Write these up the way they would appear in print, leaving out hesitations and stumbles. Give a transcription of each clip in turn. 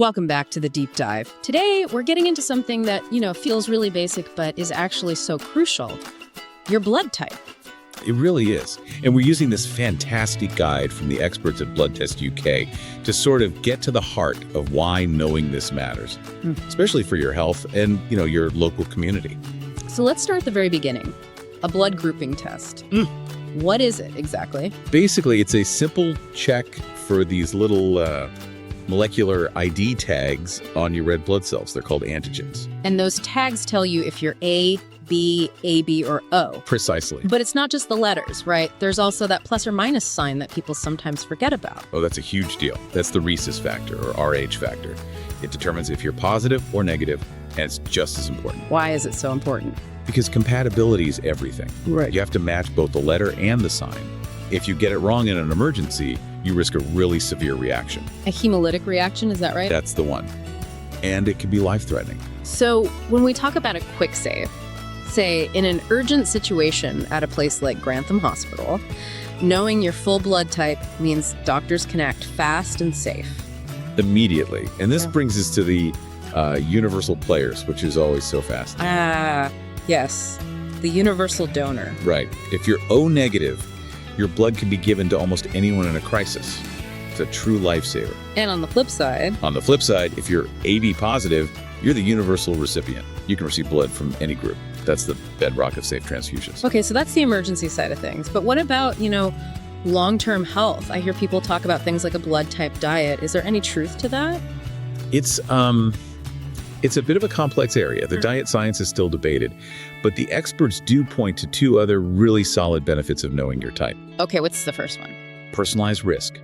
Welcome back to the deep dive. Today, we're getting into something that, feels really basic, but is actually so crucial. Your blood type. It really is. And we're using this fantastic guide from the experts at Blood Test UK to sort of get to the heart of why knowing this matters, especially for your health and, your local community. So let's start at the very beginning. A blood grouping test. What is it exactly? Basically, it's a simple check for these little molecular ID tags on your red blood cells. They're called antigens. And those tags tell you if you're A, B, AB, or O. Precisely. But it's not just the letters, right? There's also that plus or minus sign that people sometimes forget about. Oh, that's a huge deal. That's the rhesus factor, or RH factor. It determines if you're positive or negative, and it's just as important. Why is it so important? Because compatibility is everything. Right. You have to match both the letter and the sign. If you get it wrong in an emergency, you risk a really severe reaction. A hemolytic reaction, is that right? That's the one. And it can be life-threatening. So when we talk about a quick save, say in an urgent situation at a place like Grantham Hospital, knowing your full blood type means doctors can act fast and safe. Immediately. And this brings us to the universal players, which is always so fast. Yes. The universal donor. Right. If you're O negative, your blood can be given to almost anyone in a crisis. It's a true lifesaver. And on the flip side, if you're AB positive, you're the universal recipient. You can receive blood from any group. That's the bedrock of safe transfusions. Okay, so that's the emergency side of things. But what about, long-term health? I hear people talk about things like a blood type diet. Is there any truth to that? It's a bit of a complex area. The diet science is still debated, but the experts do point to two other really solid benefits of knowing your type. Okay, what's the first one? Personalized risk.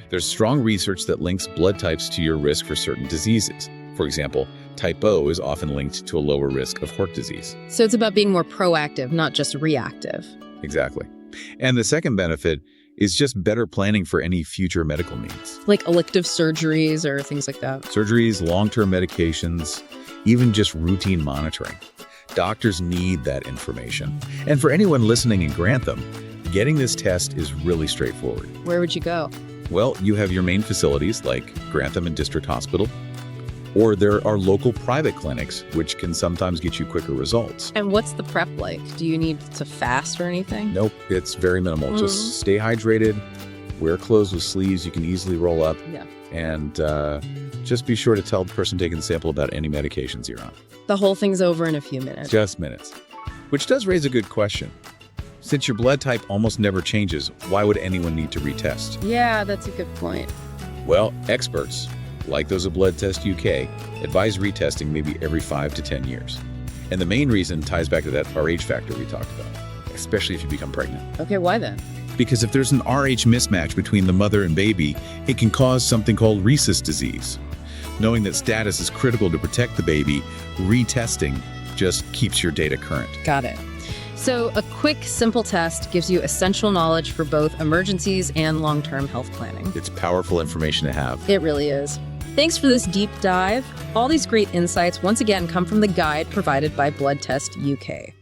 There's strong research that links blood types to your risk for certain diseases. For example, type O is often linked to a lower risk of heart disease. So it's about being more proactive, not just reactive. Exactly. And the second benefit is just better planning for any future medical needs. Like elective surgeries or things like that. Surgeries, long-term medications, even just routine monitoring. Doctors need that information. And for anyone listening in Grantham, getting this test is really straightforward. Where would you go? Well, you have your main facilities like Grantham and District Hospital, or there are local private clinics, which can sometimes get you quicker results. And what's the prep like? Do you need to fast or anything? Nope, it's very minimal. Just stay hydrated, wear clothes with sleeves you can easily roll up, and just be sure to tell the person taking the sample about any medications you're on. The whole thing's over in a few minutes. Just minutes. Which does raise a good question. Since your blood type almost never changes, why would anyone need to retest? Yeah, that's a good point. Well, experts, like those at Blood Test UK, advise retesting maybe every 5 to 10 years. And the main reason ties back to that RH factor we talked about, especially if you become pregnant. Okay, why then? Because if there's an RH mismatch between the mother and baby, it can cause something called rhesus disease. Knowing that status is critical to protect the baby, retesting just keeps your data current. Got it. So a quick, simple test gives you essential knowledge for both emergencies and long-term health planning. It's powerful information to have. It really is. Thanks for this deep dive. All these great insights, once again, come from the guide provided by Blood Test UK.